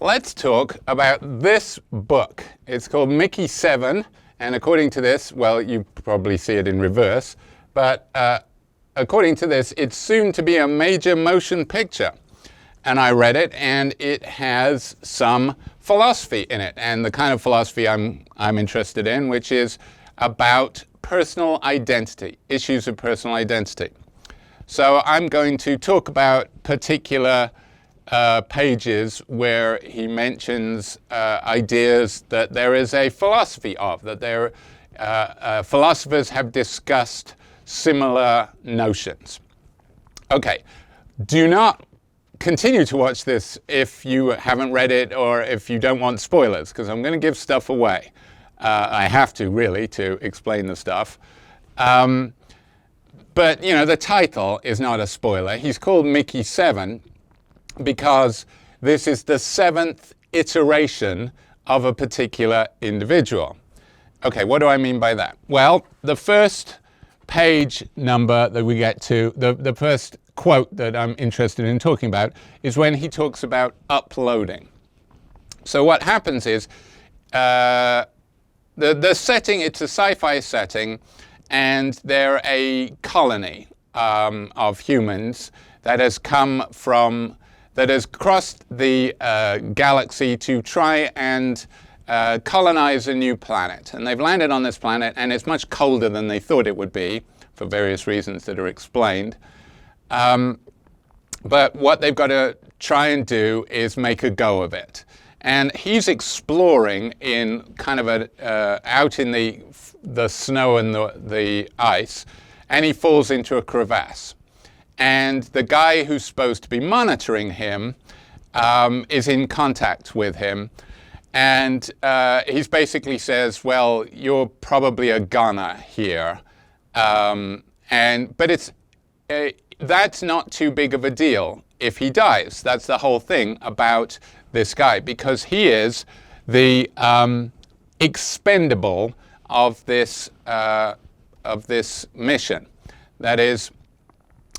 Let's talk about this book. It's called Micky 7, and according to this, well, you probably see it in reverse, but according to this, it's soon to be a major motion picture. And I read it, and it has some philosophy in it, and the kind of philosophy I'm interested in, which is about personal identity, issues of personal identity. So I'm going to talk about particular pages where he mentions ideas that there is a philosophy of, that philosophers have discussed similar notions. Okay, do not continue to watch this if you haven't read it or if you don't want spoilers, because I'm going to give stuff away. I have to, really, to explain the stuff. But, you know, the title is not a spoiler. He's called Micky 7 because this is the 7th iteration of a particular individual. Okay, what do I mean by that? Well, the first page number that we get to, the first quote that I'm interested in talking about is when he talks about uploading. So what happens is the setting, it's a sci-fi setting, and they're a colony of humans that has crossed the galaxy to try and colonize a new planet. And they've landed on this planet, and it's much colder than they thought it would be, for various reasons that are explained. But what they've got to try and do is make a go of it. And he's exploring in kind of out in the snow and the ice, and he falls into a crevasse. And the guy who's supposed to be monitoring him is in contact with him. And he basically says, well, you're probably a goner here. But that's not too big of a deal if he dies. That's the whole thing about this guy, because he is the expendable of this mission. That is,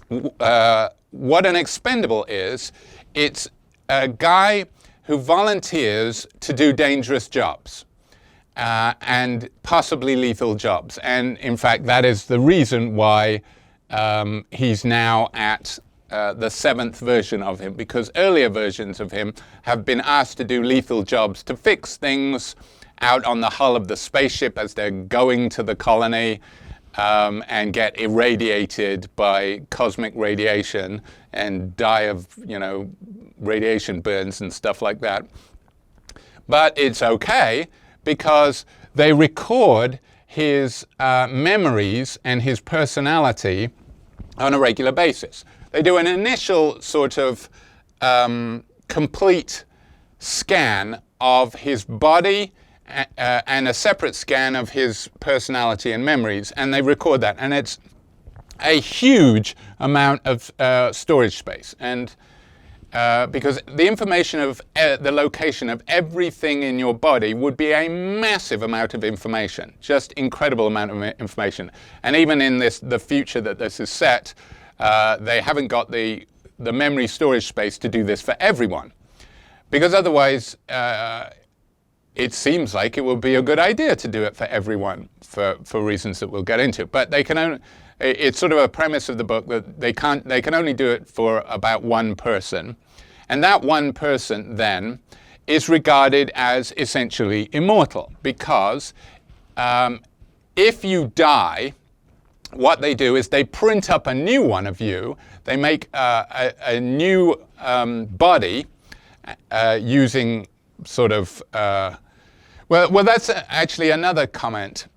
what an expendable is, it's a guy who volunteers to do dangerous jobs and possibly lethal jobs. And in fact, that is the reason why he's now at the 7th version of him, because earlier versions of him have been asked to do lethal jobs, to fix things out on the hull of the spaceship as they're going to the colony and get irradiated by cosmic radiation and die of, you know, radiation burns and stuff like that. But it's okay because they record his memories and his personality on a regular basis. They do an initial sort of complete scan of his body and a separate scan of his personality and memories, and they record that. And it's a huge amount of storage space. And because the information of the location of everything in your body would be a massive amount of information, just incredible amount of information. And even in the future that this is set, they haven't got the memory storage space to do this for everyone, because otherwise it seems like it would be a good idea to do it for everyone for reasons that we'll get into. But they can only, it's sort of a premise of the book that they can only do it for about one person. And that one person then is regarded as essentially immortal, because if you die, what they do is they print up a new one of you. They make a new body using sort of, well, that's actually another comment.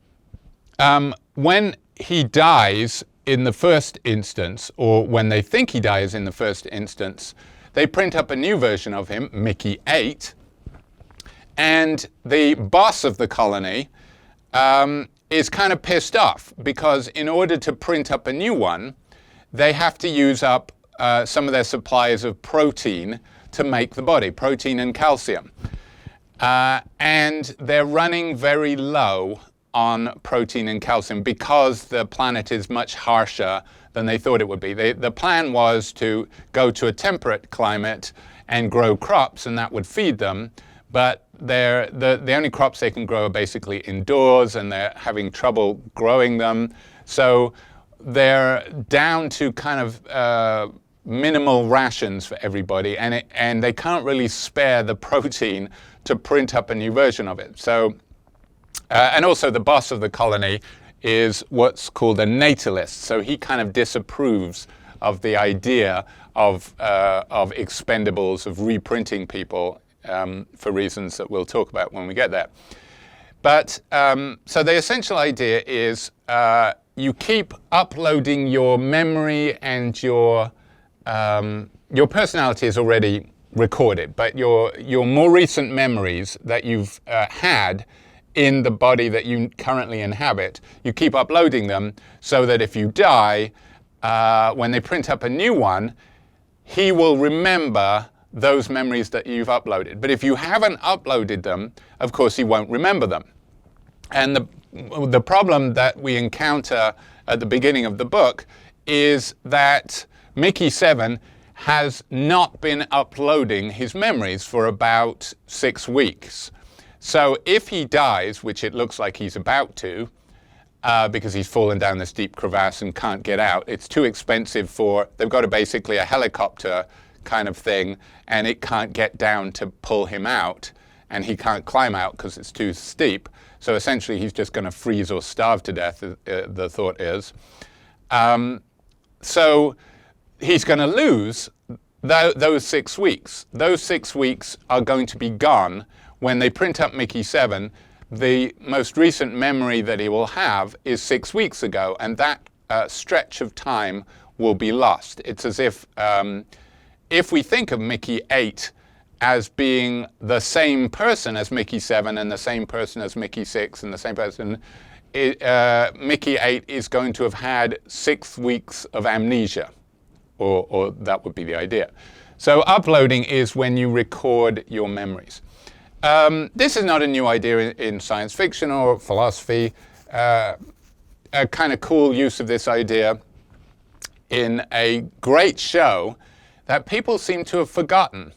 When he dies in the first instance, or when they think he dies in the first instance, they print up a new version of him, Micky 8, and the boss of the colony is kind of pissed off, because in order to print up a new one, they have to use up some of their supplies of protein to make the body, protein and calcium. And they're running very low on protein and calcium because the planet is much harsher than they thought it would be. The plan was to go to a temperate climate and grow crops, and that would feed them. But the only crops they can grow are basically indoors, and they're having trouble growing them. So they're down to kind of minimal rations for everybody, and they can't really spare the protein to print up a new version of it. So, and also the boss of the colony is what's called a natalist. So he kind of disapproves of the idea of expendables, of reprinting people, for reasons that we'll talk about when we get there. But so the essential idea is you keep uploading your memory, and your personality is already recorded, but your more recent memories that you've had in the body that you currently inhabit, you keep uploading them so that if you die, when they print up a new one, he will remember those memories that you've uploaded. But if you haven't uploaded them, of course, he won't remember them. And the problem that we encounter at the beginning of the book is that Micky 7 has not been uploading his memories for about 6 weeks. So if he dies, which it looks like he's about to, because he's fallen down this deep crevasse and can't get out, it's too expensive they've got basically a helicopter kind of thing, and it can't get down to pull him out, and he can't climb out because it's too steep. So essentially he's just going to freeze or starve to death, the thought is. So he's going to lose those 6 weeks. Those 6 weeks are going to be gone when they print up Micky 7. The most recent memory that he will have is 6 weeks ago, and that stretch of time will be lost. It's as if we think of Micky 8 as being the same person as Micky 7 and the same person as Micky 6 and the same person, Micky 8 is going to have had 6 weeks of amnesia, or that would be the idea. So uploading is when you record your memories. This is not a new idea in science fiction or philosophy. A kind of cool use of this idea in a great show that people seem to have forgotten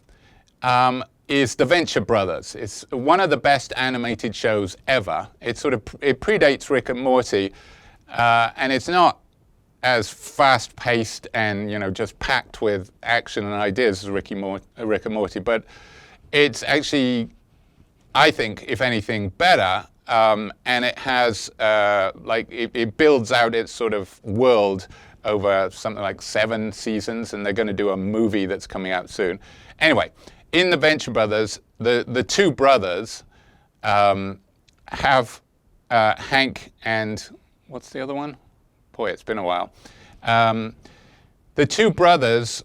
is The Venture Brothers. It's one of the best animated shows ever. It predates Rick and Morty, and it's not as fast-paced and just packed with action and ideas as Rick and Morty, but it's actually, I think, if anything, better. And it has it builds out its sort of world over something like 7 seasons, and they're going to do a movie that's coming out soon. Anyway, in The Venture Brothers, the two brothers have Hank and what's the other one? Boy, it's been a while. The two brothers,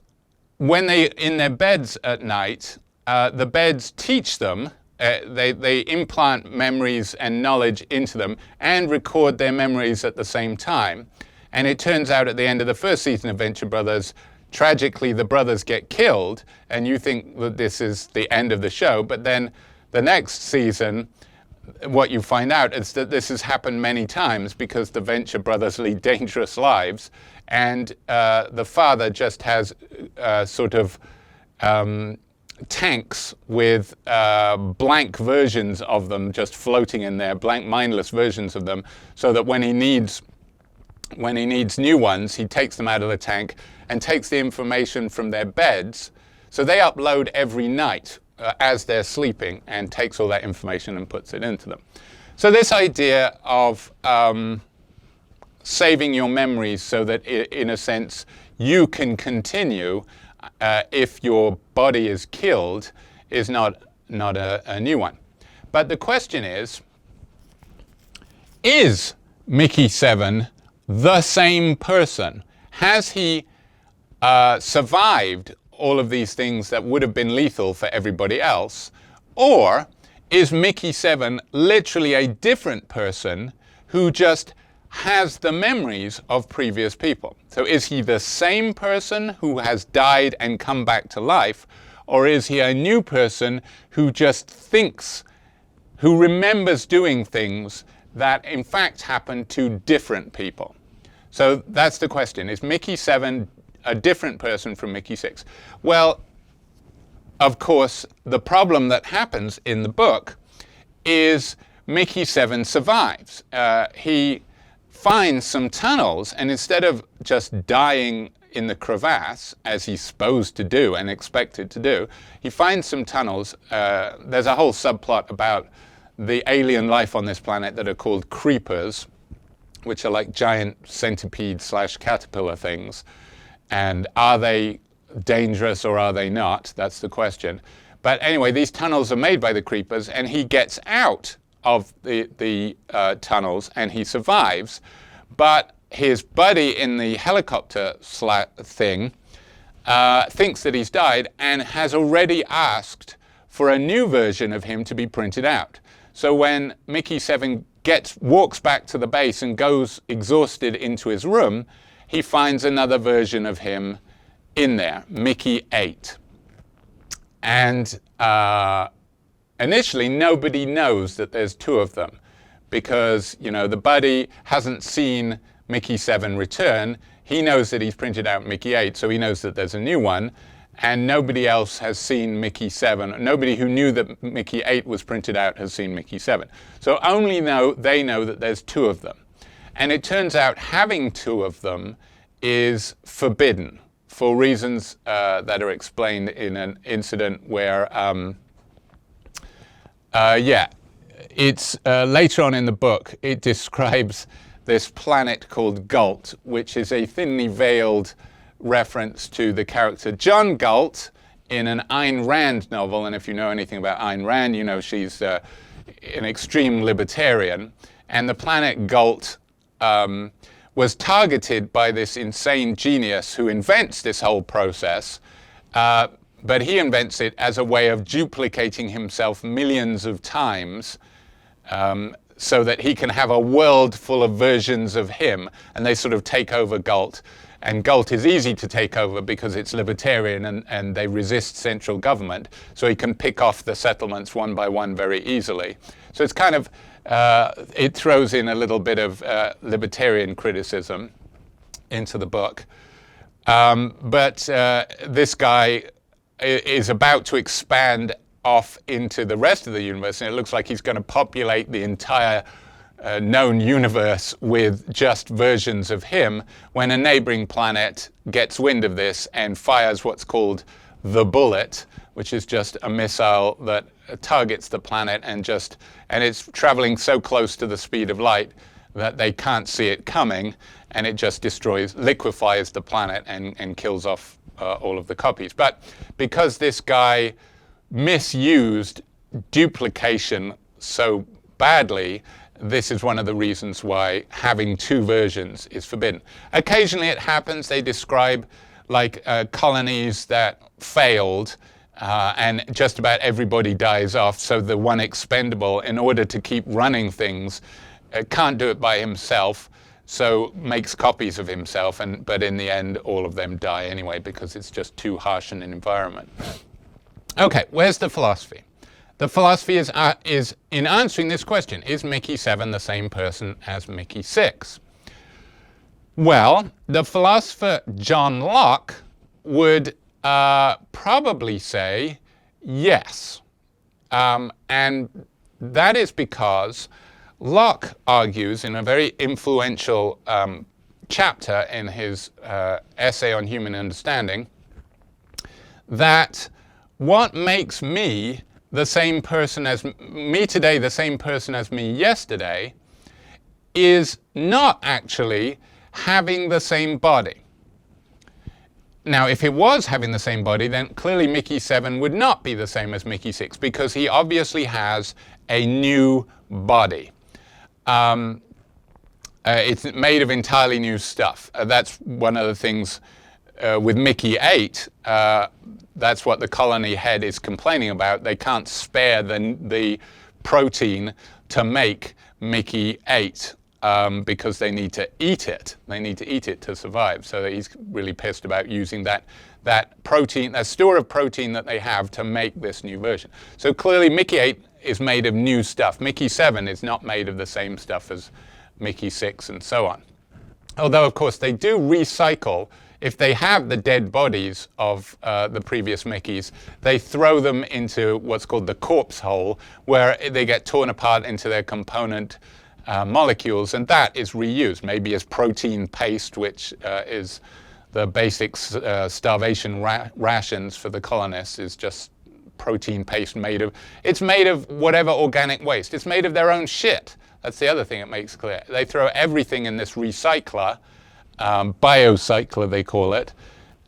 when they're in their beds at night, the beds teach them. They implant memories and knowledge into them and record their memories at the same time. And it turns out at the end of the first season of Venture Brothers, tragically, the brothers get killed, and you think that this is the end of the show. But then the next season, what you find out is that this has happened many times because the Venture Brothers lead dangerous lives, and the father just has tanks with blank versions of them just floating in there, blank, mindless versions of them, so that when he needs new ones, he takes them out of the tank and takes the information from their beds. So they upload every night as they're sleeping, and takes all that information and puts it into them. So this idea of saving your memories so that, in a sense, you can continue if your body is killed is not a new one. But the question is Micky 7 the same person? Has he survived all of these things that would have been lethal for everybody else? Or is Micky 7 literally a different person who just has the memories of previous people? So is he the same person who has died and come back to life? Or is he a new person who just thinks, who remembers doing things that in fact happened to different people? So that's the question. Is Micky 7 a different person from Micky 6? Well, of course, the problem that happens in the book is Mickey 7 survives. He finds some tunnels, and instead of just dying in the crevasse, as he's supposed to do and expected to do, he finds some tunnels. There's a whole subplot about the alien life on this planet that are called creepers, which are like giant centipede/caterpillar things. And are they dangerous or are they not? That's the question. But anyway, these tunnels are made by the creepers, and he gets out of the tunnels and he survives. But his buddy in the helicopter thing thinks that he's died and has already asked for a new version of him to be printed out. So when Mickey 7 walks back to the base and goes exhausted into his room, he finds another version of him in there, Mickey 8. And initially, nobody knows that there's two of them because, you know, the buddy hasn't seen Mickey 7 return. He knows that he's printed out Mickey 8, so he knows that there's a new one. And nobody else has seen Mickey 7. Nobody who knew that Mickey 8 was printed out has seen Mickey 7. So only they know that there's two of them. And it turns out having two of them is forbidden for reasons that are explained in an incident where, it's later on in the book, it describes this planet called Galt, which is a thinly veiled reference to the character John Galt in an Ayn Rand novel. And if you know anything about Ayn Rand, you know she's an extreme libertarian. And the planet Galt was targeted by this insane genius who invents this whole process. But he invents it as a way of duplicating himself millions of times so that he can have a world full of versions of him. And they sort of take over Galt. And Galt is easy to take over because it's libertarian and they resist central government. So he can pick off the settlements one by one very easily. So it's kind of, it throws in a little bit of libertarian criticism into the book. But this guy is about to expand off into the rest of the universe, and it looks like he's going to populate the entire known universe with just versions of him when a neighboring planet gets wind of this and fires what's called the bullet, which is just a missile that targets the planet and it's traveling so close to the speed of light that they can't see it coming, and it just liquefies the planet and kills off all of the copies. But because this guy misused duplication so badly, this is one of the reasons why having two versions is forbidden. Occasionally it happens. They describe like colonies that failed and just about everybody dies off. So the one expendable, in order to keep running things, can't do it by himself, so makes copies of himself. But in the end, all of them die anyway because it's just too harsh an environment. Okay, where's the philosophy? The philosophy is in answering this question, is Mickey 7 the same person as Mickey 6? Well, the philosopher John Locke would probably say yes. And that is because Locke argues in a very influential chapter in his essay on human understanding that what makes me the same person as me today, the same person as me yesterday, is not actually having the same body. Now, if it was having the same body, then clearly Mickey 7 would not be the same as Mickey 6 because he obviously has a new body. It's made of entirely new stuff. That's one of the things with Mickey 8. That's what the colony head is complaining about. They can't spare the protein to make Mickey 8 because they need to eat it. They need to eat it to survive. So he's really pissed about using that protein, that store of protein that they have to make this new version. So clearly Mickey 8 is made of new stuff. Mickey 7 is not made of the same stuff as Mickey 6 and so on. Although, of course, they do recycle if they have the dead bodies of the previous Mickeys, they throw them into what's called the corpse hole, where they get torn apart into their component molecules, and that is reused, maybe as protein paste, which is the basic starvation rations for the colonists, is just protein paste it's made of whatever organic waste. It's made of their own shit. That's the other thing it makes clear. They throw everything in this recycler, biocycler they call it,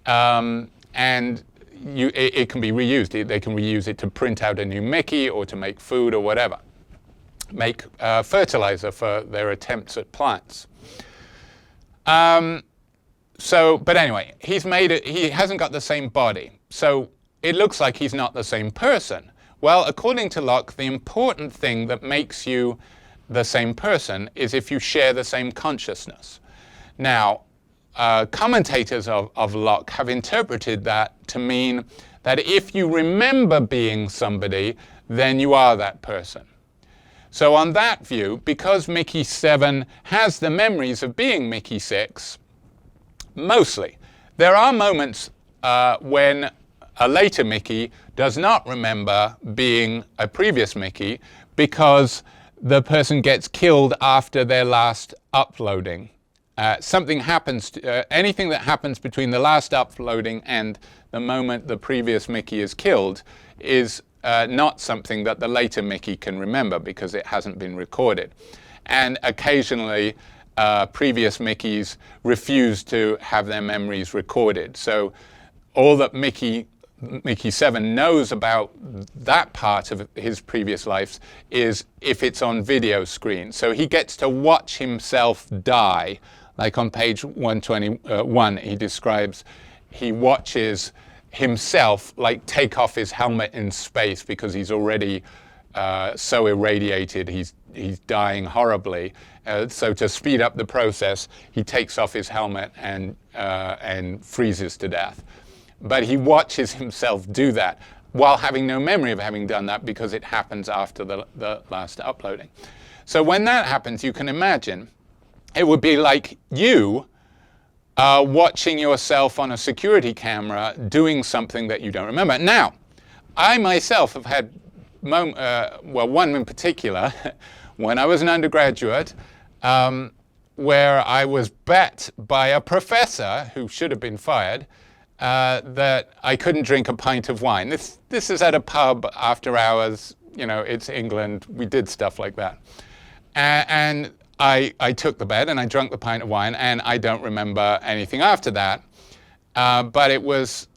and it can be reused. They can reuse it to print out a new Mickey or to make food or whatever. Make fertilizer for their attempts at plants. But anyway, he hasn't got the same body. So it looks like he's not the same person. Well, according to Locke, the important thing that makes you the same person is if you share the same consciousness. Now, commentators of Locke have interpreted that to mean that if you remember being somebody, then you are that person. So on that view, because Mickey 7 has the memories of being Mickey 6, mostly, there are moments when a later Mickey does not remember being a previous Mickey because the person gets killed after their last uploading. Something happens, anything that happens between the last uploading and the moment the previous Mickey is killed is not something that the later Mickey can remember because it hasn't been recorded. And occasionally, previous Mickeys refuse to have their memories recorded. So all that Mickey 7 knows about that part of his previous lives is if it's on video screen. So he gets to watch himself die. Like on page 121, he describes he watches himself like take off his helmet in space because he's already so irradiated, he's dying horribly. So to speed up the process, he takes off his helmet and freezes to death. But he watches himself do that while having no memory of having done that because it happens after the last uploading. So when that happens, you can imagine it would be like you watching yourself on a security camera doing something that you don't remember. Now, I myself have had, one in particular, when I was an undergraduate, where I was bet by a professor who should have been fired that I couldn't drink a pint of wine. This is at a pub after hours. You know, it's England. We did stuff like that. And I took the bet and I drank the pint of wine, and I don't remember anything after that. But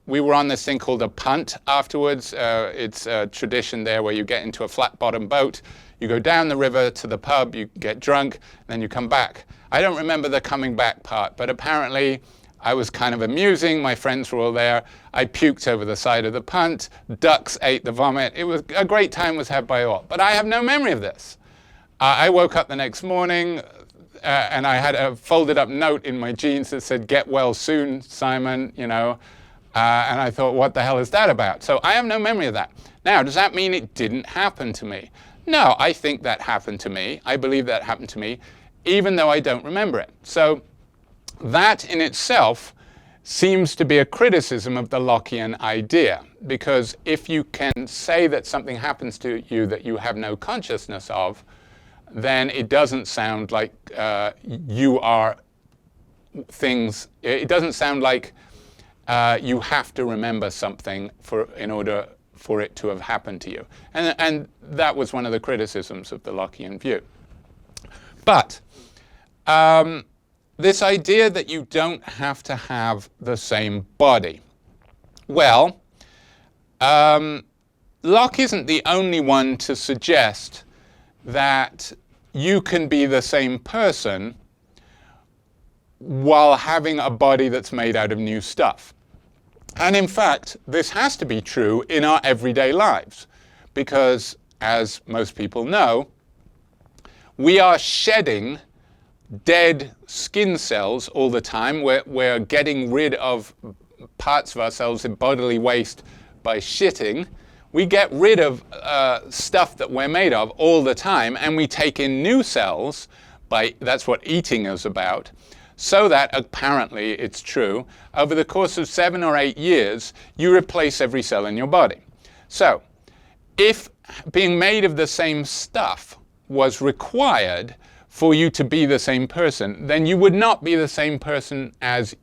we were on this thing called a punt afterwards. It's a tradition there where you get into a flat-bottom boat, you go down the river to the pub, you get drunk, then you come back. I don't remember the coming back part, but apparently I was kind of amusing. My friends were all there. I puked over the side of the punt. Ducks ate the vomit. It was a great time was had by all. But I have no memory of this. I woke up the next morning and I had a folded up note in my jeans that said, "Get well soon, Simon," you know. And I thought, what the hell is that about? So I have no memory of that. Now, does that mean it didn't happen to me? No, I think that happened to me. I believe that happened to me, even though I don't remember it. So that in itself seems to be a criticism of the Lockean idea, because if you can say that something happens to you that you have no consciousness of, then it doesn't sound like you are things. It doesn't sound like you have to remember something in order for it to have happened to you. And that was one of the criticisms of the Lockean view. But this idea that you don't have to have the same body. Well, Locke isn't the only one to suggest that you can be the same person while having a body that's made out of new stuff. And in fact, this has to be true in our everyday lives, because as most people know, we are shedding dead skin cells all the time. We're getting rid of parts of ourselves in bodily waste by shitting. We get rid of stuff that we're made of all the time, and we take in new cells that's what eating is about. so that, apparently it's true, over the course of 7 or 8 years, you replace every cell in your body. So, if being made of the same stuff was required for you to be the same person, then you would not be the same person as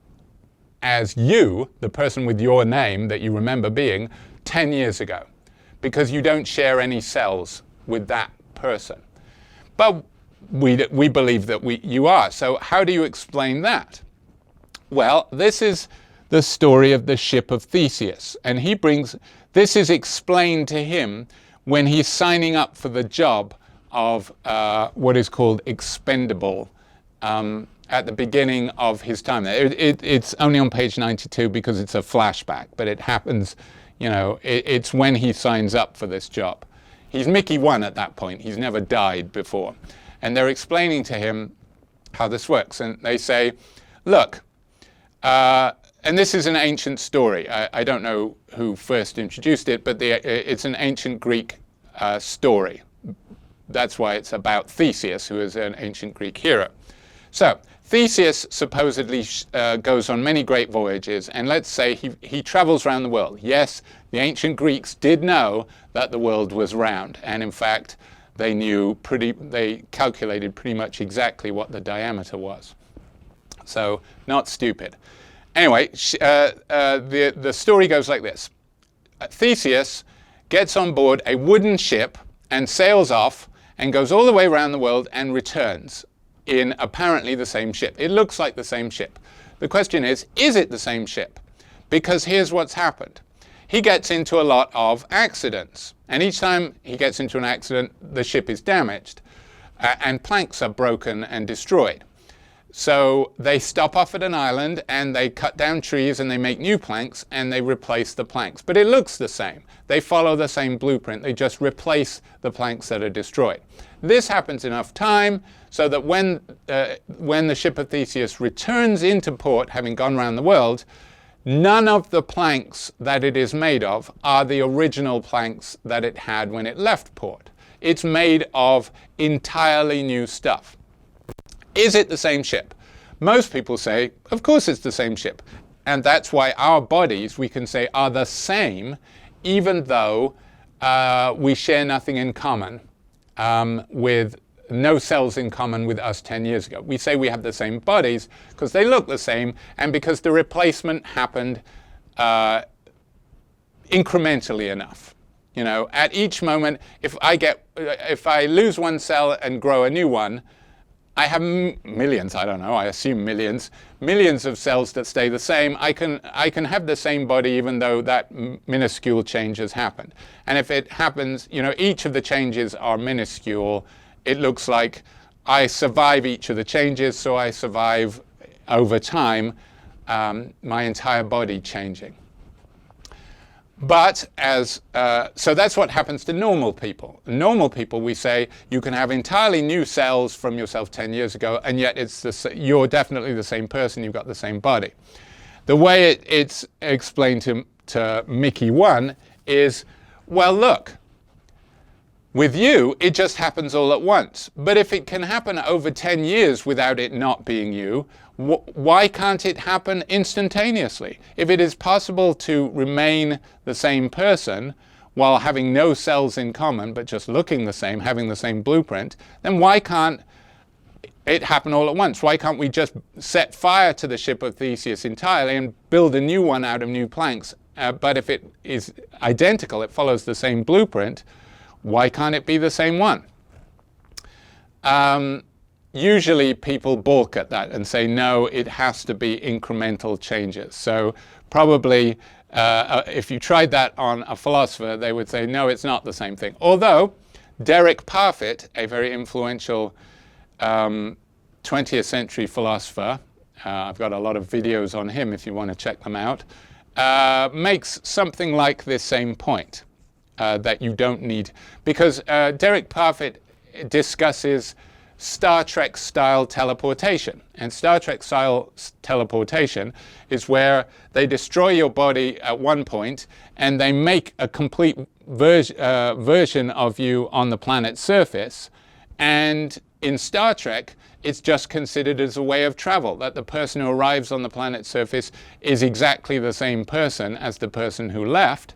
you, the person with your name that you remember being, 10 years ago, because you don't share any cells with that person. But we believe that you are. So how do you explain that? Well, this is the story of the ship of Theseus. And this is explained to him when he's signing up for the job of what is called expendable at the beginning of his time there. It's only on page 92 because it's a flashback, but it happens, it's when he signs up for this job. He's Micky 1 at that point. He's never died before. And they're explaining to him how this works. And they say, look, and this is an ancient story. I don't know who first introduced it, but it's an ancient Greek story. That's why it's about Theseus, who is an ancient Greek hero. So Theseus supposedly goes on many great voyages, and let's say he travels around the world. Yes, the ancient Greeks did know that the world was round, and in fact, they calculated pretty much exactly what the diameter was. So, not stupid. Anyway, the story goes like this. Theseus gets on board a wooden ship and sails off and goes all the way around the world and returns in apparently the same ship. It looks like the same ship. The question is it the same ship? Because here's what's happened. He gets into a lot of accidents, and each time he gets into an accident, the ship is damaged, and planks are broken and destroyed. So they stop off at an island, and they cut down trees, and they make new planks, and they replace the planks. But it looks the same. They follow the same blueprint. They just replace the planks that are destroyed. This happens enough time so that when the ship of Theseus returns into port, having gone around the world, none of the planks that it is made of are the original planks that it had when it left port. It's made of entirely new stuff. Is it the same ship? Most people say, of course it's the same ship. And that's why our bodies, we can say, are the same, even though we share nothing in common with no cells in common with us 10 years ago. We say we have the same bodies because they look the same and because the replacement happened incrementally enough. At each moment, if I lose one cell and grow a new one, I have millions, I don't know, I assume millions of cells that stay the same. I can have the same body even though that minuscule change has happened. And if it happens, each of the changes are minuscule. It looks like I survive each of the changes, so I survive over time, my entire body changing. But so that's what happens to normal people. Normal people, we say, you can have entirely new cells from yourself 10 years ago, and yet you're definitely the same person, you've got the same body. The way it's explained to Micky 1 is, well, look, with you, it just happens all at once. But if it can happen over 10 years without it not being you, why can't it happen instantaneously? If it is possible to remain the same person while having no cells in common, but just looking the same, having the same blueprint, then why can't it happen all at once? Why can't we just set fire to the ship of Theseus entirely and build a new one out of new planks? But if it is identical, it follows the same blueprint, why can't it be the same one? Usually people balk at that and say, no, it has to be incremental changes. So probably if you tried that on a philosopher, they would say, no, it's not the same thing. Although Derek Parfit, a very influential 20th century philosopher, I've got a lot of videos on him if you want to check them out, makes something like this same point. That you don't need, because Derek Parfit discusses Star Trek style teleportation, and Star Trek style teleportation is where they destroy your body at one point and they make a complete version of you on the planet's surface, and in Star Trek, it's just considered as a way of travel, that the person who arrives on the planet's surface is exactly the same person as the person who left,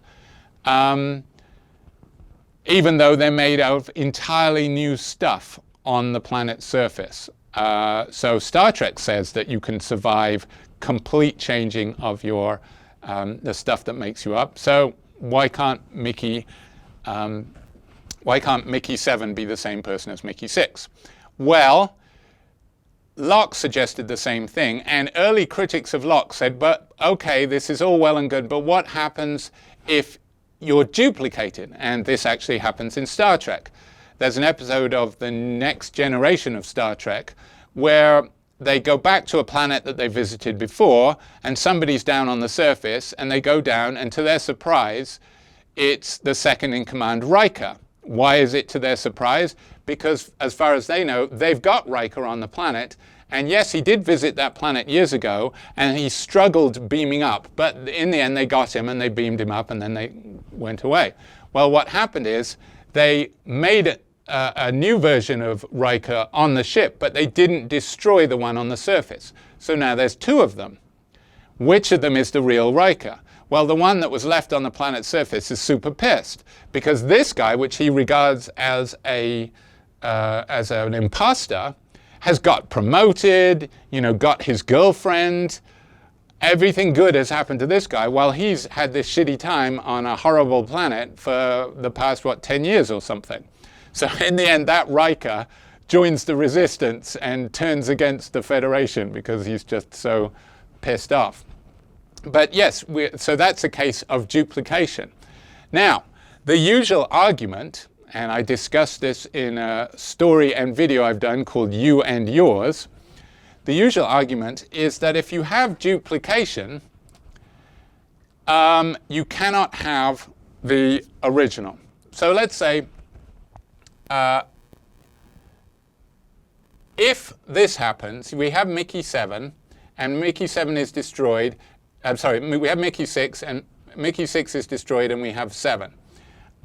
even though they're made of entirely new stuff on the planet's surface. So Star Trek says that you can survive complete changing of your the stuff that makes you up. So why can't Micky 7 be the same person as Micky 6? Well, Locke suggested the same thing, and early critics of Locke said, but okay, this is all well and good, but what happens if you're duplicated? And this actually happens in Star Trek. There's an episode of the next generation of Star Trek where they go back to a planet that they visited before, and somebody's down on the surface, and they go down, and to their surprise, it's the second in command, Riker. Why is it to their surprise? Because as far as they know, they've got Riker on the planet, and yes, he did visit that planet years ago, and he struggled beaming up, but in the end they got him and they beamed him up and then they went away. Well, what happened is they made a new version of Riker on the ship, but they didn't destroy the one on the surface. So now there's two of them. Which of them is the real Riker? Well, the one that was left on the planet's surface is super pissed because this guy, which he regards as an imposter, has got promoted, got his girlfriend. Everything good has happened to this guy while he's had this shitty time on a horrible planet for the past, 10 years or something. So in the end, that Riker joins the resistance and turns against the Federation because he's just so pissed off. But yes, so that's a case of duplication. Now, the usual argument, and I discussed this in a story and video I've done called You and Yours, the usual argument is that if you have duplication, you cannot have the original. So let's say, if this happens, we have Micky 7, and Micky 7 is destroyed. We have Micky 6, and Micky 6 is destroyed, and we have 7.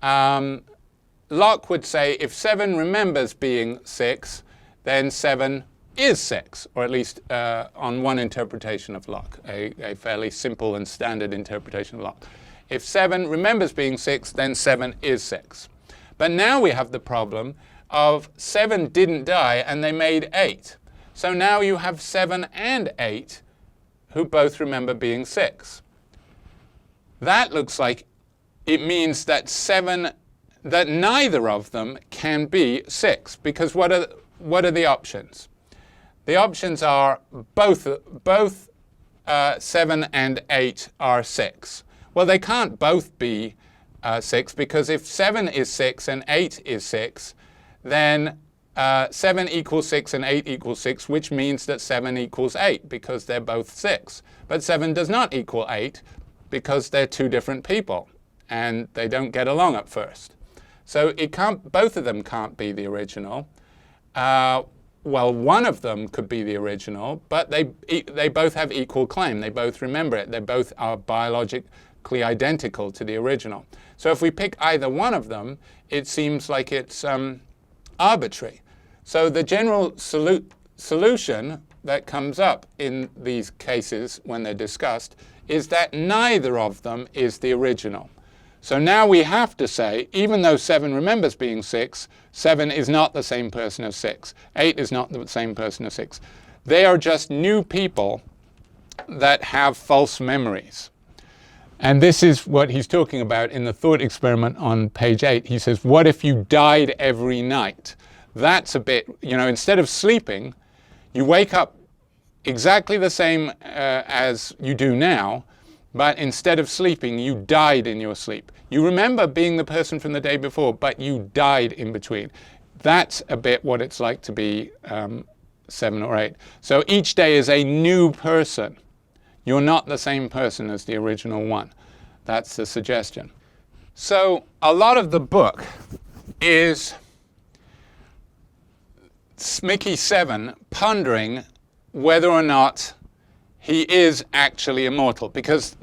Locke would say if 7 remembers being 6, then 7 is 6, or at least on one interpretation of Locke, a fairly simple and standard interpretation of Locke. If 7 remembers being 6, then 7 is 6. But now we have the problem of 7 didn't die and they made 8. So now you have 7 and 8 who both remember being 6. That looks like it means that neither of them can be 6, because what are the options? The options are both 7 and 8 are 6. Well, they can't both be 6, because if 7 is 6 and 8 is 6, then 7 equals 6 and 8 equals 6, which means that 7 equals 8 because they're both 6. But 7 does not equal 8 because they're two different people and they don't get along at first. So both of them can't be the original. Well, one of them could be the original, but they both have equal claim. They both remember it. They both are biologically identical to the original. So if we pick either one of them, it seems like it's arbitrary. So the general solution that comes up in these cases when they're discussed is that neither of them is the original. So now we have to say, even though 7 remembers being 6, 7 is not the same person as 6. 8 is not the same person as 6. They are just new people that have false memories. And this is what he's talking about in the thought experiment on page 8. He says, what if you died every night? That's a bit, instead of sleeping, you wake up exactly the same as you do now, but instead of sleeping, you died in your sleep. You remember being the person from the day before, but you died in between. That's a bit what it's like to be 7 or 8. So each day is a new person. You're not the same person as the original one. That's the suggestion. So a lot of the book is Micky 7 pondering whether or not he is actually immortal, because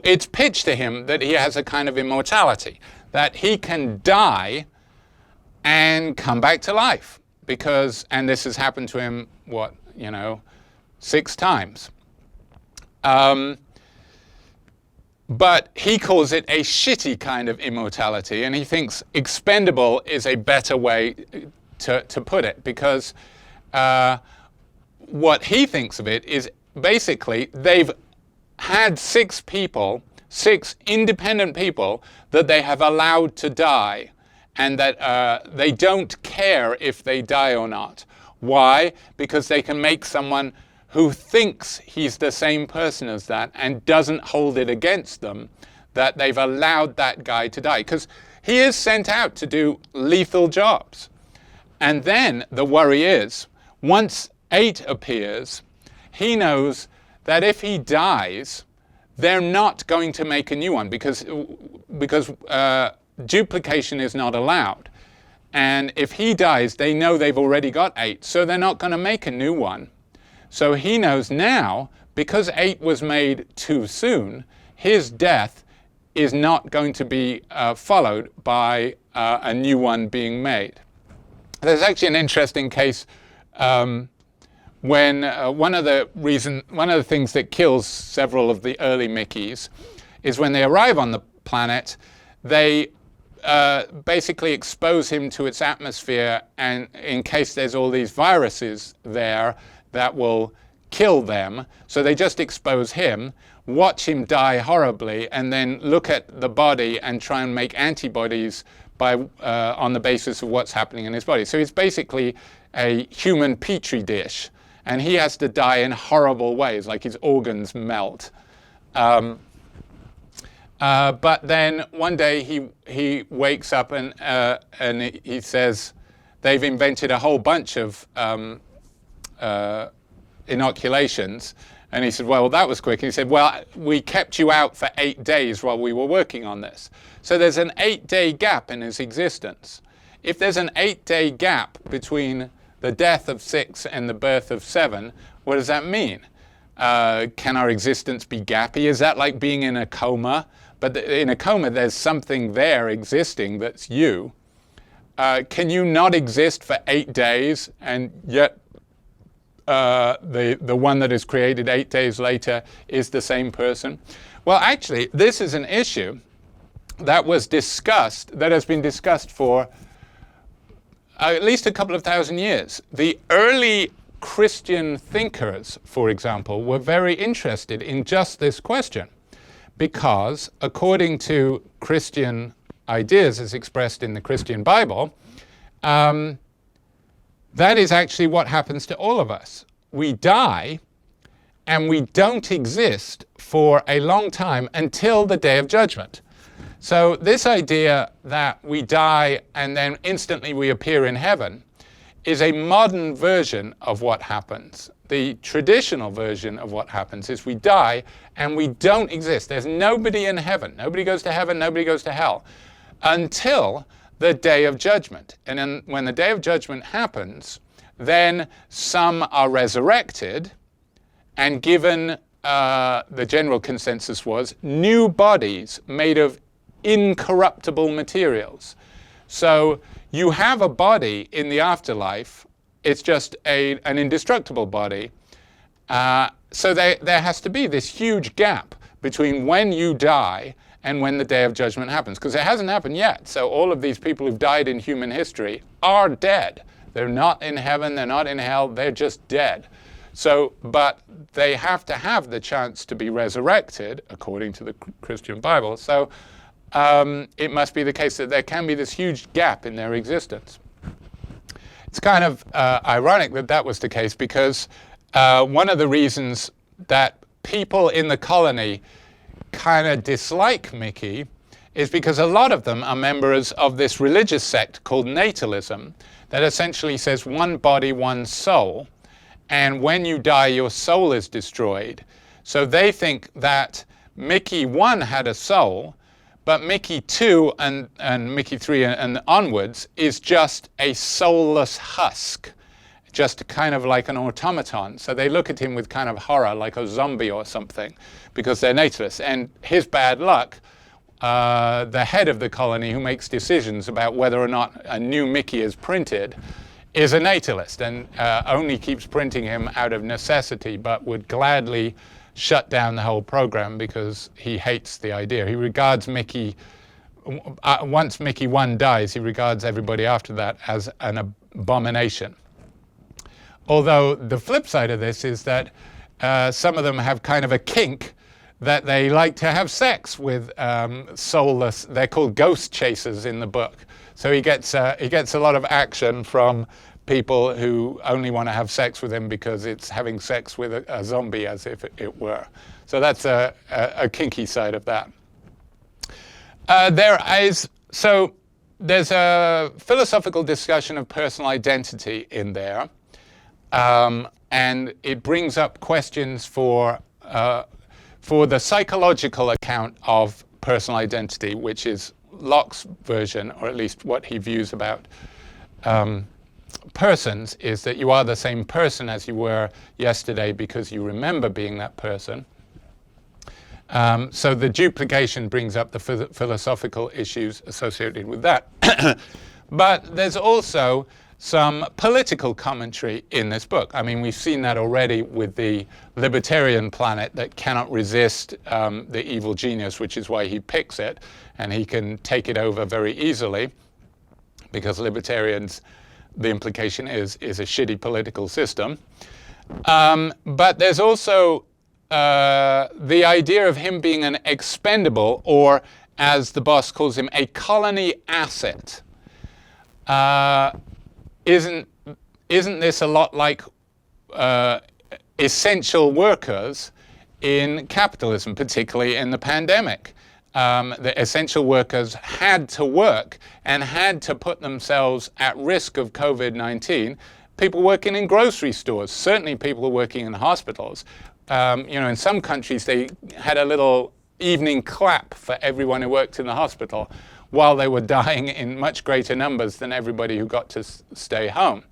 it's pitched to him that he has a kind of immortality, that he can die and come back to life, because, and this has happened to him, 6 times. But he calls it a shitty kind of immortality, and he thinks expendable is a better way to put it, because what he thinks of it is basically they've had 6 people, 6 independent people that they have allowed to die, and that they don't care if they die or not. Why? Because they can make someone who thinks he's the same person as that and doesn't hold it against them that they've allowed that guy to die. Because he is sent out to do lethal jobs. And then the worry is, once 8 appears, he knows that if he dies, they're not going to make a new one because duplication is not allowed. And if he dies, they know they've already got 8, so they're not going to make a new one. So he knows now, because 8 was made too soon, his death is not going to be followed by a new one being made. There's actually an interesting case when one of the things that kills several of the early Mickeys is when they arrive on the planet, they basically expose him to its atmosphere, and in case there's all these viruses there that will kill them, so they just expose him, watch him die horribly, and then look at the body and try and make antibodies on the basis of what's happening in his body. So he's basically a human petri dish, and he has to die in horrible ways, like his organs melt. But then one day he wakes up and he says they've invented a whole bunch of inoculations, and he said, well, that was quick. And he said, well, we kept you out for 8 days while we were working on this. So there's an 8-day gap in his existence. If there's an 8-day gap between the death of 6 and the birth of 7, what does that mean? Can our existence be gappy? Is that like being in a coma? But in a coma, there's something there existing that's you. Can you not exist for 8 days and yet the one that is created 8 days later is the same person? Well, actually, this is an issue that was discussed, that has been discussed for at least a couple of thousand years. The early Christian thinkers, for example, were very interested in just this question, because according to Christian ideas as expressed in the Christian Bible, that is actually what happens to all of us. We die, and we don't exist for a long time until the day of judgment. So this idea that we die and then instantly we appear in heaven is a modern version of what happens. The traditional version of what happens is we die and we don't exist. There's nobody in heaven. Nobody goes to heaven, nobody goes to hell until the day of judgment. And then when the day of judgment happens, then some are resurrected and given, the general consensus was, new bodies made of incorruptible materials. So you have a body in the afterlife, it's just an indestructible body. So there has to be this huge gap between when you die and when the day of judgment happens, because it hasn't happened yet. So all of these people who've died in human history are dead. They're not in heaven, they're not in hell, they're just dead. So, but they have to have the chance to be resurrected, according to the Christian Bible. So it must be the case that there can be this huge gap in their existence. It's kind of ironic that that was the case, because one of the reasons that people in the colony kind of dislike Micky is because a lot of them are members of this religious sect called natalism that essentially says one body, one soul, and when you die, your soul is destroyed. So they think that Micky 1 had a soul, but Micky 2 and Micky 3 and onwards is just a soulless husk, just kind of like an automaton. So they look at him with kind of horror, like a zombie or something, because they're natalists. And his bad luck, the head of the colony who makes decisions about whether or not a new Micky is printed, is a natalist and only keeps printing him out of necessity, but would gladly shut down the whole program because he hates the idea. He regards Micky, once Micky 1 dies, he regards everybody after that as an abomination. Although the flip side of this is that some of them have kind of a kink that they like to have sex with soulless, they're called ghost chasers in the book. So he gets a lot of action from people who only want to have sex with him because it's having sex with a zombie as if it were. So that's a kinky side of that. There's a philosophical discussion of personal identity in there, and it brings up questions for the psychological account of personal identity, which is Locke's version, or at least what he views about persons, is that you are the same person as you were yesterday because you remember being that person. So the duplication brings up the philosophical issues associated with that. But there's also some political commentary in this book. I mean, we've seen that already with the libertarian planet that cannot resist the evil genius, which is why he picks it, and he can take it over very easily, because libertarians, the implication is a shitty political system. But there's also the idea of him being an expendable, or as the boss calls him, a colony asset. Isn't this a lot like essential workers in capitalism, particularly in the pandemic? The essential workers had to work and had to put themselves at risk of COVID-19. People working in grocery stores, certainly people working in hospitals. In some countries they had a little evening clap for everyone who worked in the hospital while they were dying in much greater numbers than everybody who got to stay home.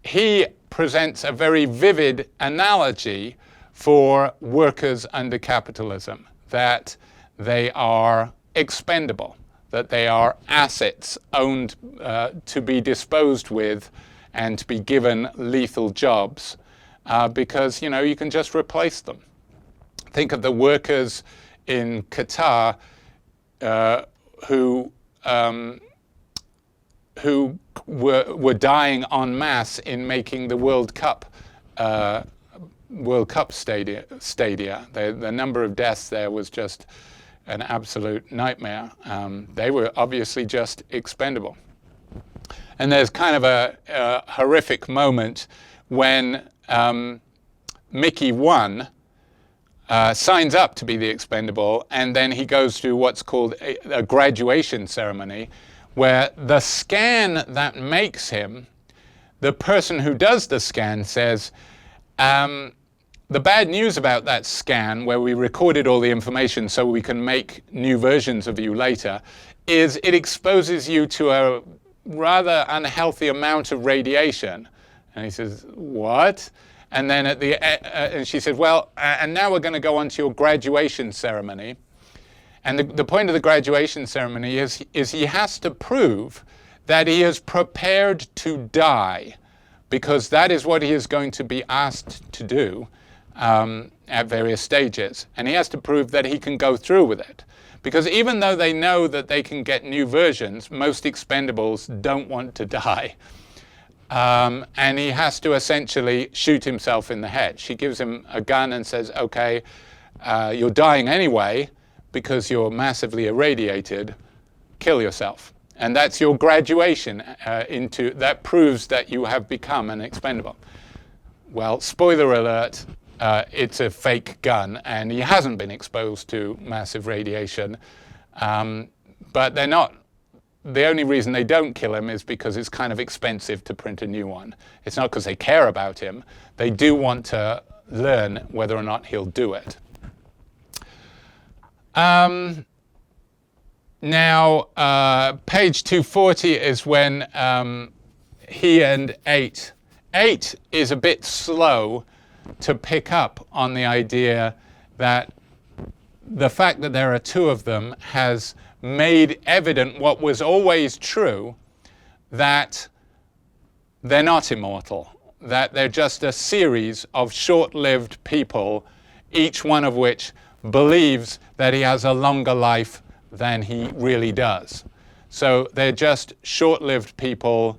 He presents a very vivid analogy for workers under capitalism, that they are expendable, that they are assets owned to be disposed with and to be given lethal jobs because, you can just replace them. Think of the workers in Qatar who were dying en masse in making the World Cup stadia. The number of deaths there was just an absolute nightmare. They were obviously just expendable. And there's kind of a horrific moment when Micky 1 signs up to be the expendable, and then he goes through what's called a graduation ceremony, where the scan that makes him, the person who does the scan says, the bad news about that scan, where we recorded all the information so we can make new versions of you later, is it exposes you to a rather unhealthy amount of radiation. And he says, what? And then and she said, well, and now we're going to go on to your graduation ceremony. And the point of the graduation ceremony is he has to prove that he is prepared to die, because that is what he is going to be asked to do at various stages. And he has to prove that he can go through with it. Because even though they know that they can get new versions, most expendables don't want to die. And he has to essentially shoot himself in the head. She gives him a gun and says, okay, you're dying anyway because you're massively irradiated, kill yourself. And that's your graduation that proves that you have become an expendable. Well, spoiler alert, it's a fake gun, and he hasn't been exposed to massive radiation. But they're not. The only reason they don't kill him is because it's kind of expensive to print a new one. It's not because they care about him. They do want to learn whether or not he'll do it. Now, page 240 is when he and 8 is a bit slow to pick up on the idea that the fact that there are two of them has made evident what was always true, that they're not immortal, that they're just a series of short-lived people, each one of which believes that he has a longer life than he really does. So they're just short-lived people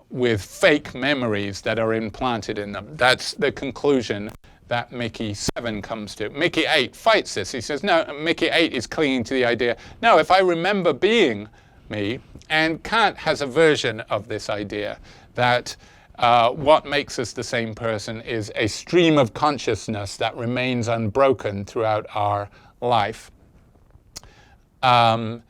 with fake memories that are implanted in them. That's the conclusion that Micky 7 comes to. Micky 8 fights this. He says, no, Micky 8 is clinging to the idea, no, if I remember being me, and Kant has a version of this idea that what makes us the same person is a stream of consciousness that remains unbroken throughout our life. Number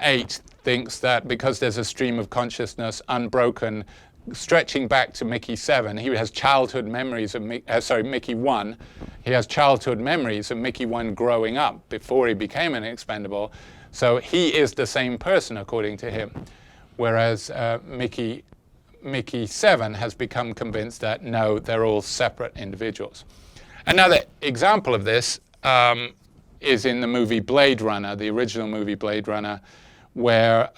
8 thinks that because there's a stream of consciousness unbroken, stretching back to Micky 7, he has childhood memories of Micky 1. He has childhood memories of Micky 1 growing up before he became an expendable. So he is the same person according to him. Whereas Micky 7 has become convinced that no, they're all separate individuals. Another example of this is in the movie Blade Runner, the original movie Blade Runner, where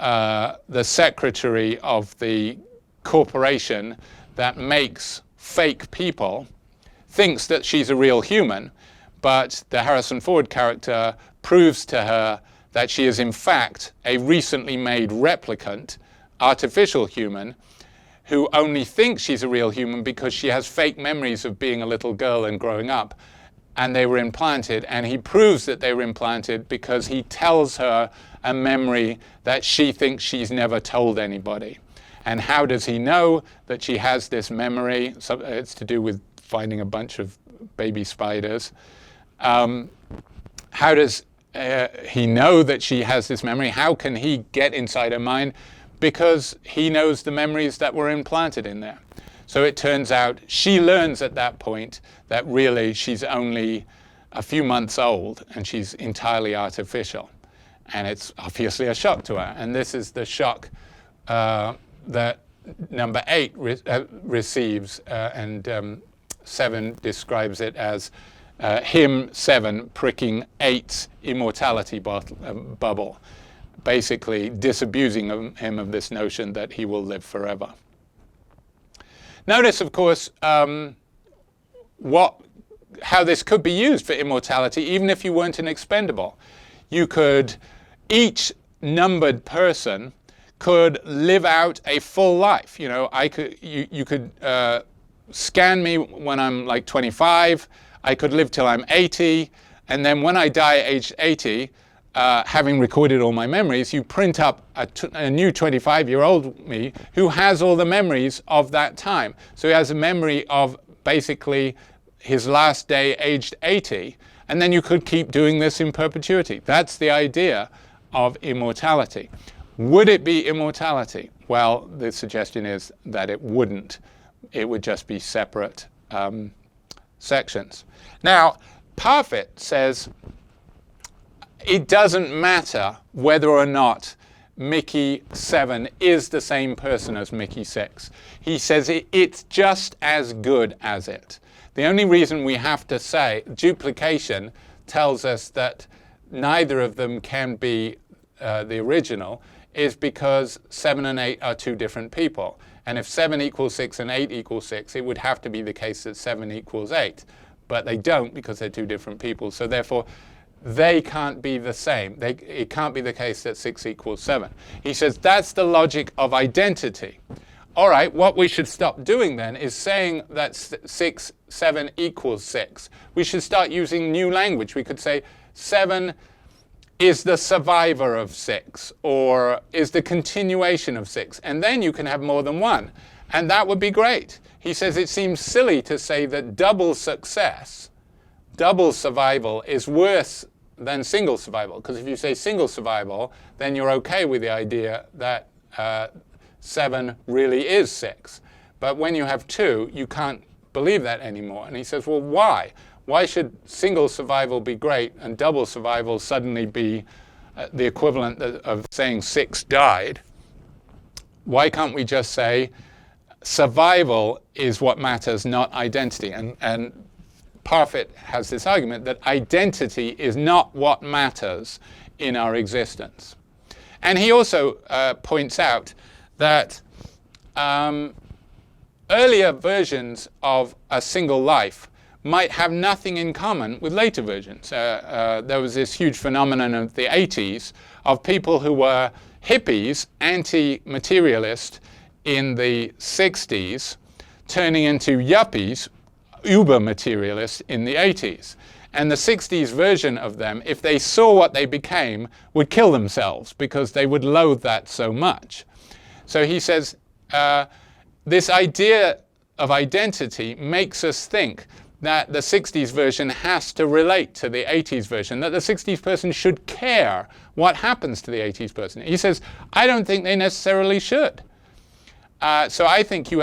the secretary of the corporation that makes fake people thinks that she's a real human, but the Harrison Ford character proves to her that she is in fact a recently made replicant, artificial human, who only thinks she's a real human because she has fake memories of being a little girl and growing up, and they were implanted, and he proves that they were implanted because he tells her a memory that she thinks she's never told anybody. And how does he know that she has this memory? So it's to do with finding a bunch of baby spiders. How does he know that she has this memory? How can he get inside her mind? Because he knows the memories that were implanted in there. So it turns out she learns at that point that really she's only a few months old and she's entirely artificial. And it's obviously a shock to her. And this is the shock that number 8 receives, and 7 describes it as him, 7, pricking 8's immortality bubble, basically disabusing him of this notion that he will live forever. Notice, of course, how this could be used for immortality, even if you weren't an expendable. You could, each numbered person could live out a full life. You know, you could scan me when I'm like 25. I could live till I'm 80, and then when I die at age 80, having recorded all my memories, you print up a new 25-year-old me who has all the memories of that time. So he has a memory of basically his last day aged 80, and then you could keep doing this in perpetuity. That's the idea of immortality. Would it be immortality? Well, the suggestion is that it wouldn't. It would just be separate sections. Now, Parfit says it doesn't matter whether or not Micky 7 is the same person as Micky 6. He says it's just as good as it. The only reason we have to say duplication tells us that neither of them can be the original is because 7 and 8 are two different people. And if 7 equals 6 and 8 equals 6, it would have to be the case that 7 equals 8. But they don't because they're two different people. So therefore, they can't be the same. It can't be the case that 6 equals 7. He says that's the logic of identity. All right, what we should stop doing then is saying that 7 equals 6. We should start using new language. We could say 7 is the survivor of 6, or is the continuation of 6. And then you can have more than one. And that would be great. He says it seems silly to say that double success, double survival, is worse than single survival. Because if you say single survival, then you're okay with the idea that 7 really is 6. But when you have 2, you can't believe that anymore. And he says, well, why? Why should single survival be great and double survival suddenly be the equivalent of saying 6 died? Why can't we just say survival is what matters, not identity? And Parfit has this argument that identity is not what matters in our existence. And he also points out that earlier versions of a single life might have nothing in common with later versions. There was this huge phenomenon of the 80s of people who were hippies, anti-materialist in the 60s, turning into yuppies, uber-materialist in the 80s. And the 60s version of them, if they saw what they became, would kill themselves because they would loathe that so much. So he says, this idea of identity makes us think that the 60s version has to relate to the 80s version, that the 60s person should care what happens to the 80s person. He says, I don't think they necessarily should. So I think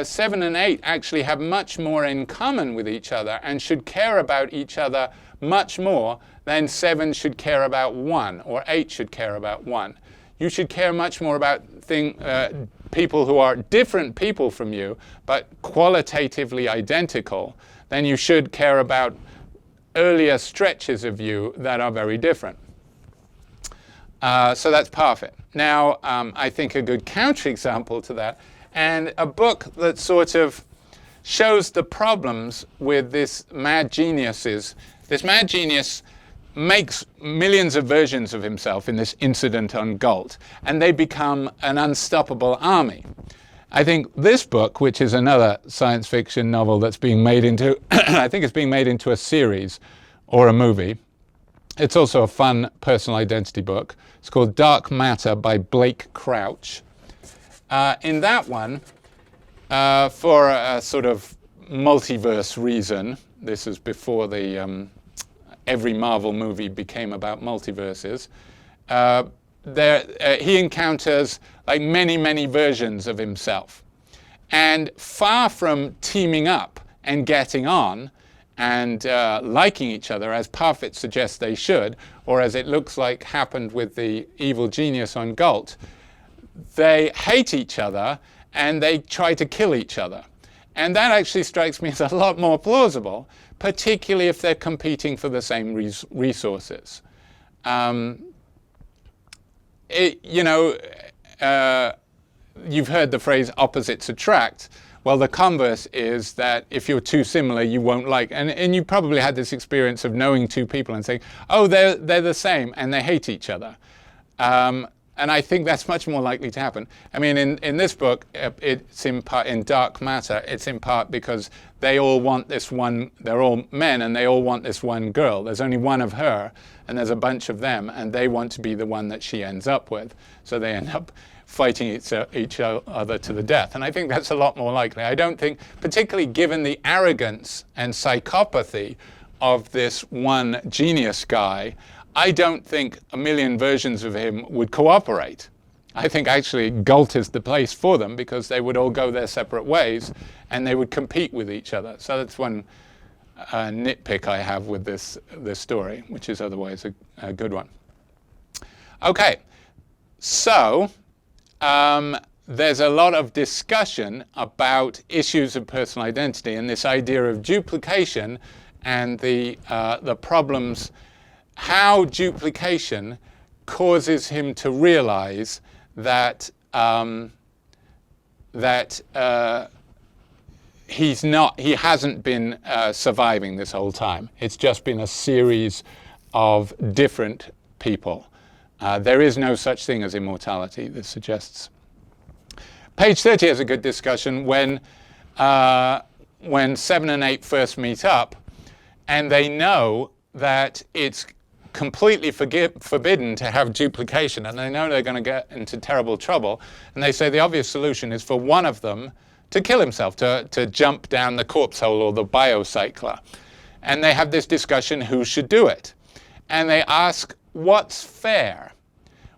7 and 8 actually have much more in common with each other and should care about each other much more than 7 should care about 1 or 8 should care about 1. You should care much more about people who are different people from you but qualitatively identical than you should care about earlier stretches of you that are very different. So that's Parfit. Now, I think a good counterexample to that, and a book that sort of shows the problems with this mad genius is, this mad genius makes millions of versions of himself in this incident on Galt, and they become an unstoppable army. I think this book, which is another science fiction novel that's being made into, I think it's being made into a series or a movie. It's also a fun personal identity book. It's called Dark Matter by Blake Crouch. In that one, for a sort of multiverse reason, this is before the every Marvel movie became about multiverses, he encounters like many versions of himself. And far from teaming up and getting on and liking each other, as Parfit suggests they should, or as it looks like happened with the evil genius on Galt, they hate each other and they try to kill each other. And that actually strikes me as a lot more plausible, particularly if they're competing for the same resources. You've heard the phrase opposites attract. Well, the converse is that if you're too similar, you won't like. And you probably had this experience of knowing two people and saying, oh, they're the same, and they hate each other. And I think that's much more likely to happen. I mean, in this book, it's in part, in Dark Matter, it's in part because they all want this one, they're all men, and they all want this one girl. There's only one of her, and there's a bunch of them, and they want to be the one that she ends up with. So they end up fighting each other to the death. And I think that's a lot more likely. I don't think, particularly given the arrogance and psychopathy of this one genius guy, I don't think a million versions of him would cooperate. I think actually Galt is the place for them because they would all go their separate ways and they would compete with each other. So that's one nitpick I have with this story, which is otherwise a good one. Okay, so there's a lot of discussion about issues of personal identity and this idea of duplication and the problems, how duplication causes him to realize that he hasn't been surviving this whole time. It's just been a series of different people. There is no such thing as immortality, this suggests. Page 30 has a good discussion when 7 and 8 first meet up, and they know that it's completely forbidden to have duplication, and they know they're going to get into terrible trouble, and they say the obvious solution is for one of them to kill himself, to jump down the corpse hole or the biocycler. And they have this discussion who should do it. And they ask, what's fair?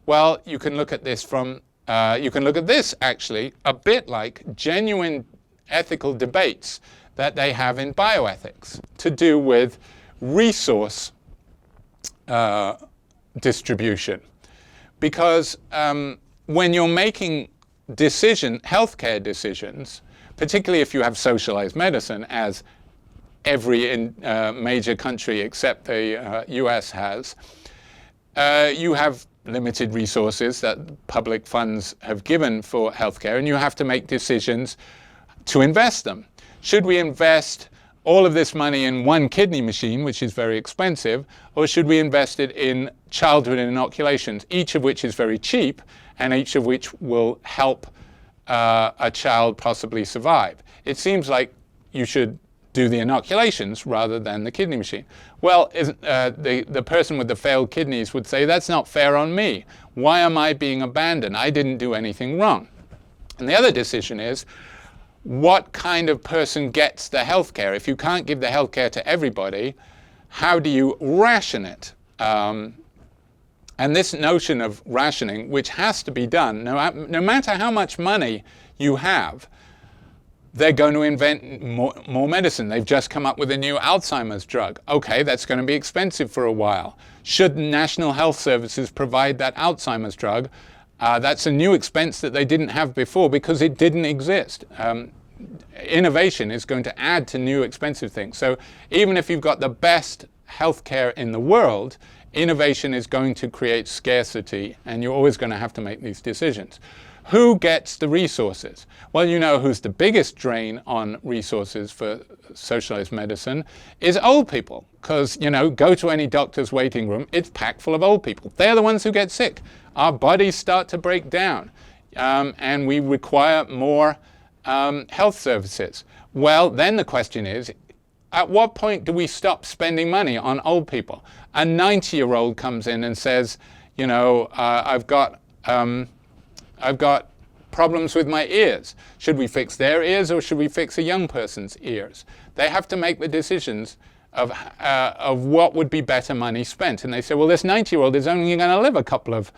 Well, you can look at this from, you can look at this actually a bit like genuine ethical debates that they have in bioethics to do with resource distribution. Because when you're making healthcare decisions, particularly if you have socialized medicine, as every major country except the US has, you have limited resources that public funds have given for healthcare, and you have to make decisions to invest them. Should we invest all of this money in one kidney machine, which is very expensive, or should we invest it in childhood inoculations, each of which is very cheap and each of which will help a child possibly survive? It seems like you should do the inoculations rather than the kidney machine. Well, the person with the failed kidneys would say, that's not fair on me. Why am I being abandoned? I didn't do anything wrong. And the other decision is, what kind of person gets the healthcare? If you can't give the healthcare to everybody, how do you ration it? And this notion of rationing, which has to be done, no matter how much money you have, they're going to invent more medicine. They've just come up with a new Alzheimer's drug. Okay, that's going to be expensive for a while. Should National Health Services provide that Alzheimer's drug? That's a new expense that they didn't have before because it didn't exist. Innovation is going to add to new expensive things. So even if you've got the best healthcare in the world, innovation is going to create scarcity, and you're always going to have to make these decisions. Who gets the resources? Well, you know who's the biggest drain on resources for socialized medicine is old people. Because, you know, go to any doctor's waiting room, it's packed full of old people. They're the ones who get sick. Our bodies start to break down, and we require more health services. Well, then the question is, at what point do we stop spending money on old people? A 90-year-old comes in and says, you know, I've got problems with my ears. Should we fix their ears or should we fix a young person's ears? They have to make the decisions of what would be better money spent. And they say, well, this 90-year-old is only going to live a couple of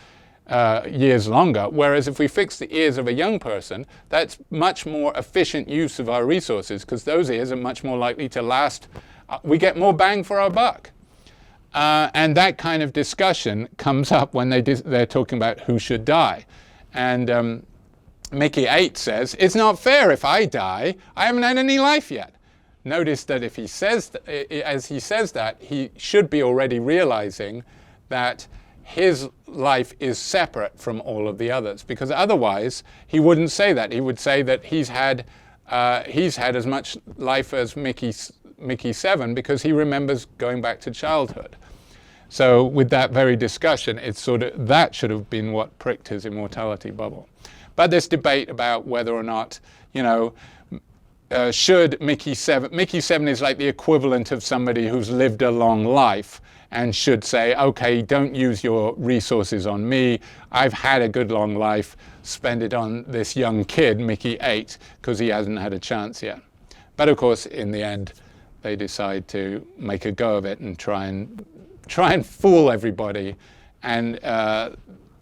years longer, whereas if we fix the ears of a young person, that's much more efficient use of our resources because those ears are much more likely to last. We get more bang for our buck. And that kind of discussion comes up when they're talking about who should die. And Micky 8 says, it's not fair if I die. I haven't had any life yet. Notice that if he says, as he says that, he should be already realizing that his life is separate from all of the others, because otherwise he wouldn't say that. He would say that he's had as much life as Micky 7 because he remembers going back to childhood. So with that very discussion, it's sort of, that should have been what pricked his immortality bubble. But this debate about whether or not, you know, should Micky 7 is like the equivalent of somebody who's lived a long life and should say, okay, don't use your resources on me. I've had a good long life. Spend it on this young kid, Micky 8, because he hasn't had a chance yet. But of course, in the end, they decide to make a go of it and try and fool everybody. And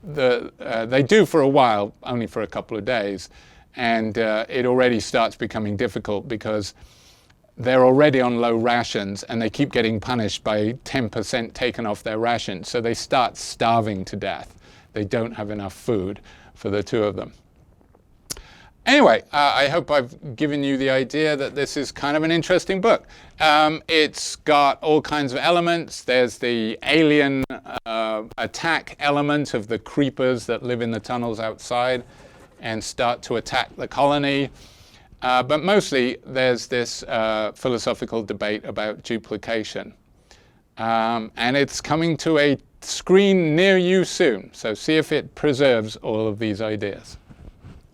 they do for a while, only for a couple of days. And it already starts becoming difficult because they're already on low rations and they keep getting punished by 10% taken off their rations. So they start starving to death. They don't have enough food for the two of them. Anyway, I hope I've given you the idea that this is kind of an interesting book. It's got all kinds of elements. There's the alien attack element of the creepers that live in the tunnels outside and start to attack the colony. But mostly there's this philosophical debate about duplication. And it's coming to a screen near you soon. So see if it preserves all of these ideas.